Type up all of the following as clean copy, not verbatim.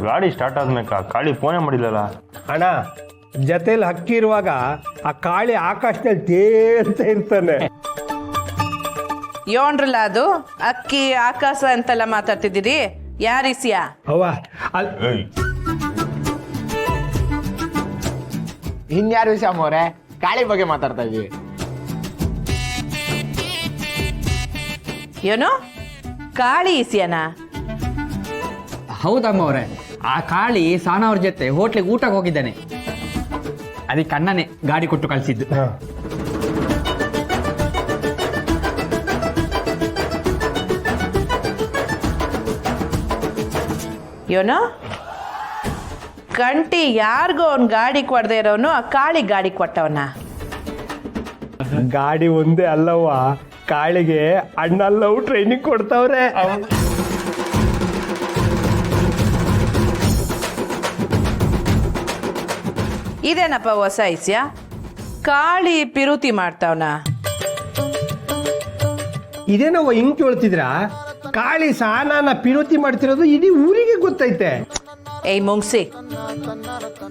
ಗಾಡಿ ಸ್ಟಾರ್ಟ್ ಆದ್ಮೇಕ ಕಾಳಿ ಫೋನೇ ಮಾಡಿಲ್ಲಲ್ಲ. ಅಣ್ಣ ಜೊತೆಲಿ ಹಕ್ಕಿ ಇರುವಾಗ ಆ ಕಾಳಿ ಆಕಾಶದಲ್ಲಿ ತೇಲ್ತ ಇರ್ತಾನೆ. ಯೋಣ್ರಲ್ಲ ಅದು ಅಕ್ಕಿ ಆಕಾಶ ಅಂತೆಲ್ಲ ಮಾತಾಡ್ತಿದ್ದೀರಿ, ಯಾರಿಸಿಯಾ ಅವ್ವ ಇನ್ಯಾರು ಶ್ಯಾಮ್ ಅವರೇ ಕಾಳಿ ಬಗ್ಗೆ ಮಾತಾಡ್ತಾ ಇದೀವಿ. ಏನು ಕಾಳಿ ಇಸಿಯನಾ? ಹೌದಮ್ಮ ಅವರೇ, ಆ ಕಾಳಿ ಸಾನ ಅವ್ರ ಜೊತೆ ಹೋಟ್ಲಿಗೆ ಊಟಕ್ಕೆ ಹೋಗಿದ್ದಾನೆ. ಅದಕ್ಕೆ ಅಣ್ಣನೇ ಗಾಡಿ ಕೊಟ್ಟು ಕಳಿಸಿದ್ದು. ಏನೋ ಕಂಟಿ ಯಾರಿಗೋ ಅವ್ನು ಗಾಡಿ ಕೊಡದೆ ಇರೋನು ಆ ಕಾಳಿ ಗಾಡಿ ಕೊಟ್ಟವನ? ಗಾಡಿ ಒಂದೇ ಅಲ್ಲವ್ವ, ಕಾಳಿಗೆ ಅಣ್ಣಲ್ಲವು ಟ್ರೈನಿಂಗ್ ಕೊಡ್ತಾವ್ರೆ. ಇದೇನಪ್ಪ ಹೊಸ ಐಸ್ಯ? ಕಾಳಿ ಪಿರುತಿ ಮಾಡ್ತಾವನ? ಇದೇನವ್ವ ಹಿಂಗ್ ಕೇಳ್ತಿದ್ರ? ಕಾಳಿ ಸಾನಾನ ಪಿರೋತಿ ಮಾಡ್ತಿರೋದು ಇಡೀ ಊರಿಗೆ ಗೊತ್ತೈತೆ. ಏಯ್ ಮುಂಗ್ಸಿ,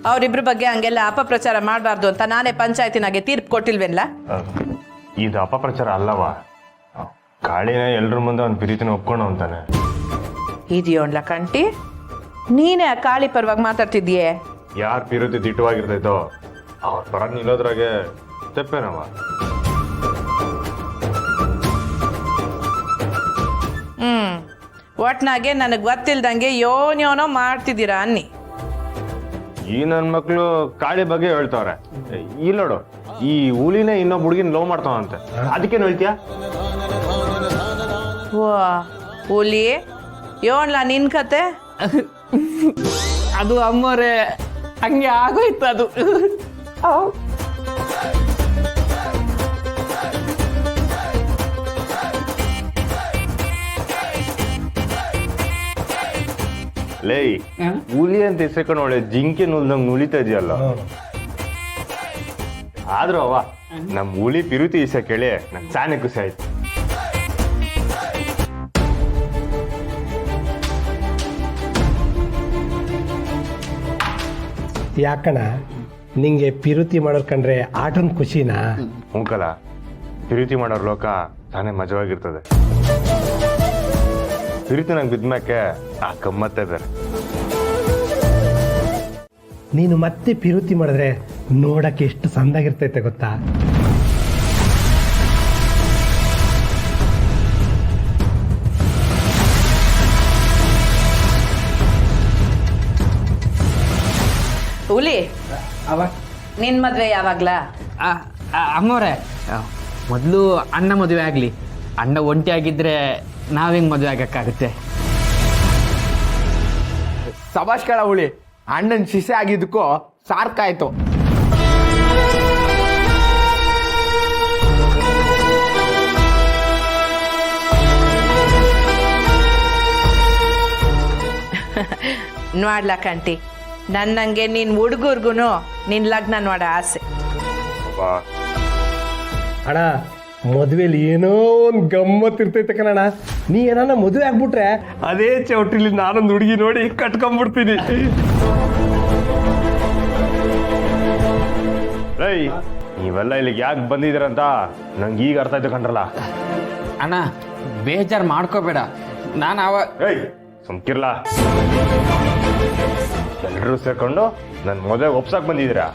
ಅವರಿಬ್ರ ಬಗ್ಗೆ ಹಂಗೆಲ್ಲ ಅಪಪ್ರಚಾರ ಮಾಡಬಾರ್ದು ಅಂತ ನಾನೇ ಪಂಚಾಯತಿನಾಗೆ ತೀರ್ಪು ಕೊಟ್ಟಿಲ್ವೇನ್ಲ? ಇದು ಅಪಪ್ರಚಾರ ಅಲ್ಲವ. ಕಾಳಿನ ಎಲ್ರ ಮುಂದೆ ಅವ್ನ ಪ್ರೀತಿನ ಒಪ್ಕೊಂಡು ಅಂತಾನೆ. ಇದೆಯೋಣ್ಲ ಕಂಟಿ, ನೀನೇ ಆ ಕಾಳಿ ಪರವಾಗಿ ಮಾತಾಡ್ತಿದ್ಯೆ. ಯಾರ್ ಪಿರುತಿ ದಿಟ್ಟವಾಗಿರ್ತೈತೋ ಅವ್ರ ಪರ ನಿಲ್ಲೋದ್ರಾಗೆ ತಪ್ಪೇನವ. ಒಟ್ನಾಗೆ ನನಗೆ ಗೊತ್ತಿಲ್ದಂಗೆ ಯೋನ್ಯೋನೋ ಮಾಡ್ತಿದ್ದೀರಾ ಅನ್ನಿ. ಈ ನನ್ ಮಕ್ಳು ಕಾಳಿ ಬಗ್ಗೆ ಹೇಳ್ತಾವ್ರೆ. ಇಲ್ಲಿ ನೋಡು, ಈ ಹುಲಿನೇ ಇನ್ನೊಬ್ಬ ಹುಡುಗಿನ ಲವ್ ಮಾಡ್ತಾವಂತೆ. ಅದಕ್ಕೇನು ಹೇಳ್ತೀಯ? ವಾ ಹುಲಿ ಯೋಣ್ಲ ನಿನ್ ಕತೆ? ಅದು ಅಮ್ಮವ್ರೆ ಹಂಗೆ ಆಗೋಯ್ತು ಅದು. ಲೇ, ಹುಲಿ ಅಂತ ಹೆಸರು ಒಳ್ಳೆ ಜಿಂಕೆ ನುಲ್ದಂಗ್ ನುಲಿತಾ ಇದೆಯಲ್ಲ. ಆದ್ರೂ ಅವ ನಮ್ ಹುಲಿ ಪಿರುತಿ ಇಸ ಕೇಳಿ ನಂಗೆ ಸಾನೆ ಖುಷಿ ಆಯ್ತು. ಯಾಕಣ ನಿಂಗೆ ಪಿರುತಿ ಮಾಡೋರ್ ಕಂಡ್ರೆ ಆಟನ್ ಖುಷಿನಾ? ಹುಂಕಲ ಪಿರುತಿ ಮಾಡೋರ್ ಲೋಕ ತಾನೇ ಮಜವಾಗಿರ್ತದೆ. ಪಿರುತಿ ನಂಗೆ ಬಿದ್ಮ್ಯಾಕೆ ಆ ಗಮ್ಮತ್ತೆ ಬೇರೆ. ನೀನು ಮತ್ತೆ ಪಿರುತಿ ಮಾಡಿದ್ರೆ ನೋಡಕ್ಕೆ ಎಷ್ಟು ಸಂದಾಗಿರ್ತೈತೆ ಗೊತ್ತಾ? ಹುಲಿ ನಿನ್ ಮದ್ವೆ ಯಾವಾಗ್ಲ? ಅಮ್ಮವ್ರೆ, ಮೊದಲು ಅಣ್ಣ ಮದುವೆ ಆಗಲಿ. ಅಣ್ಣ ಒಂಟಿ ಆಗಿದ್ರೆ ನಾವಿಂಗ್ ಮದುವೆ ಆಗಕ್ಕಾಗುತ್ತೆ? ಸಭಾಷ್ ಕಳ ಹುಳಿ, ಅಣ್ಣನ್ ಶಿಷ್ಯ ಆಗಿದ್ದಕ್ಕೂ ಸಾರ್ಕಾಯ್ತು. ನೋಡ್ಲಾ ಕಂಟಿ, ನನ್ನಂಗೆ ನೀನ್ ಹುಡುಗರ್ಗು ನಿನ್ ಲಗ್ನ ನೋಡ ಆಸೆ. ಅಣ್ಣ ಮದುವೆಲಿ ಏನೋ ಒಂದು ಗಮ್ಮತ್ ಇರ್ತೈತೆ ಕಣಣ್ಣ. ನೀ ಏನಾನ ಮದುವೆ ಆಗ್ಬಿಟ್ರೆ ಅದೇ ಚೌಟ್ರಿಲಿ ನಾನೊಂದು ಹುಡುಗಿ ನೋಡಿ ಕಟ್ಕೊಂಡ್ಬಿಡ್ತೀನಿ. ಏಯ್, ನೀವೆಲ್ಲ ಇಲ್ಲಿಗೆ ಯಾಕೆ ಬಂದಿದ್ದೀರಂತ ನಂಗೆ ಈಗ ಅರ್ಥ ಆಯ್ತು ಕಣ್ರಲ್ಲ. ಅಣ್ಣ ಬೇಜಾರು ಮಾಡ್ಕೋಬೇಡ. ನಾನು ಏಯ್ ಸುಮ್ಕಿರ್ಲ. ಎಲ್ಲರೂ ಸೇರ್ಕೊಂಡು ನನ್ನ ಮದುವೆ ಒಪ್ಸಕ್ ಬಂದಿದ್ದೀರಾ?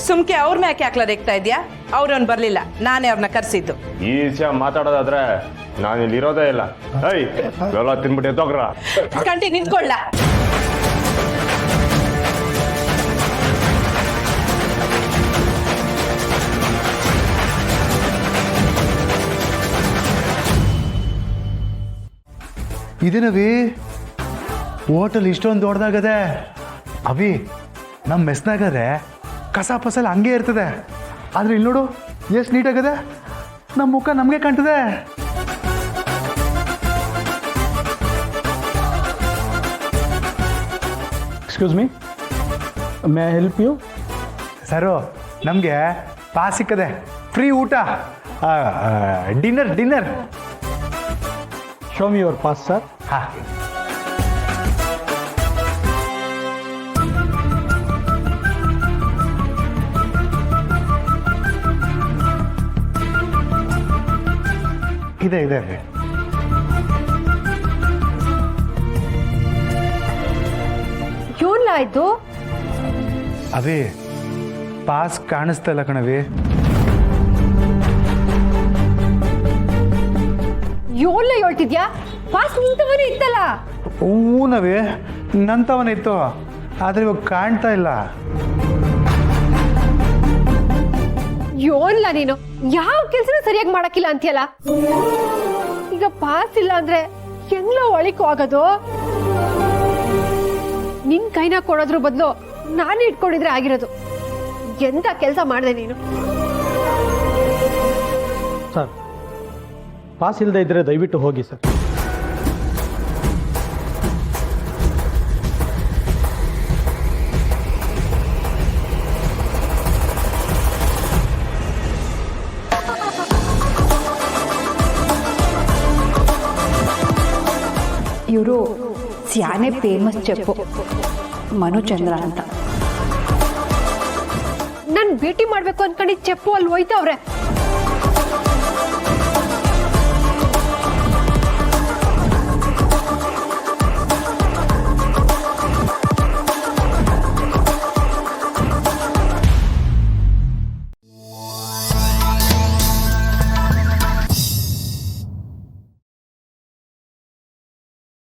ಸುಮ್ಕೆ ಅವ್ರ ಮ್ಯಾಕೆ ಹಾಕ್ಲ ದೇಗ್ತಾ ಇದ್ಯಾ? ಅವ್ರವ್ನು ಬರ್ಲಿಲ್ಲ, ನಾನೇ ಅವ್ರನ್ನ ಕರ್ಸಿದ್ದು. ಈ ವಿಷಯ ಮಾತಾಡೋದಾದ್ರೆ ನಾನು ಇಲ್ಲಿ ಇರೋದೇ ಇಲ್ಲ. ಏಯ್ ಎಲ್ಲ ತಿನ್ಬಿಟ್ಟು ಎದ್ದೋಗ್ರ. ಕಂಟಿ ನಿಂತ್ಕೊಳ್ಳ. ಇದೇನವಿ ಹೋಟೆಲ್ ಇಷ್ಟೊಂದು ದೊಡ್ಡದಾಗದೆ? ಅವಿ ನಮ್ಮ ಮೆಸ್ನಾಗದೆ ಕಸ ಪಸಲ್ ಹಂಗೆ ಇರ್ತದೆ, ಆದ್ರೆ ಇಲ್ಲಿ ನೋಡು ಎಷ್ಟು ನೀಟಾಗದೆ. ನಮ್ಮ ಮುಖ ನಮಗೆ ಕಾಣ್ತದೆ. Excuse me, may I help you? Sir, ನಮಗೆ ಪಾಸ್ ಸಿಕ್ಕದೆ, ಫ್ರೀ ಊಟ, dinner. Show me your pass sir. ಹಾಂ. ಇದೆ ಇದೆ ಅವಿ. ಏನ್ಲ ಆಯ್ತು? ಅವಿ ಪಾಸ್ ಕಾಣಿಸ್ತಾ ಇಲ್ಲ ಕಣವಿ. ಏನ್ಲ ಹೇಳ್ತಿದ್ಯಾ? ಪಾಸ್ ನಿಂತವನೇ ಇತ್ತಲ್ಲ. ಹೂನವಿ ನಂತವನ ಇತ್ತು, ಆದ್ರೆ ಇವಾಗ ಕಾಣ್ತಾ ಇಲ್ಲ. ಏನ್ಲ ನೀನು ಯಾವ ಕೆಲ್ಸನೂ ಸರಿಯಾಗಿ ಮಾಡಕ್ಕಿಲ್ಲ ಅಂತೀಯಲ್ಲ. ಈಗ ಪಾಸ್ ಇಲ್ಲ ಅಂದ್ರೆ ಹೆಂಗ್ಲ ಒಳಿಕು ಆಗೋದು? ನಿನ್ ಕೈನ ಕೊಡೋದ್ರ ಬದಲು ನಾನೇ ಇಟ್ಕೊಂಡಿದ್ರೆ ಆಗಿರೋದು. ಎಂತ ಕೆಲಸ ಮಾಡಿದೆ ನೀನು? ಸರ್, ಪಾಸ್ ಇಲ್ಲದೆ ಇದ್ರೆ ದಯವಿಟ್ಟು ಹೋಗಿ ಸರ್. ಇವರು ಸ್ಯಾನೆ ಫೇಮಸ್ ಚೆಪ್ಪು ಮನುಚಂದ್ರ ಅಂತ. ನನ್ ಭೇಟಿ ಮಾಡ್ಬೇಕು ಅನ್ಕೊಂಡಿದ್ ಚೆಪ್ಪು ಅಲ್ಲಿ ಹೋಯ್ತವ್ರೆ.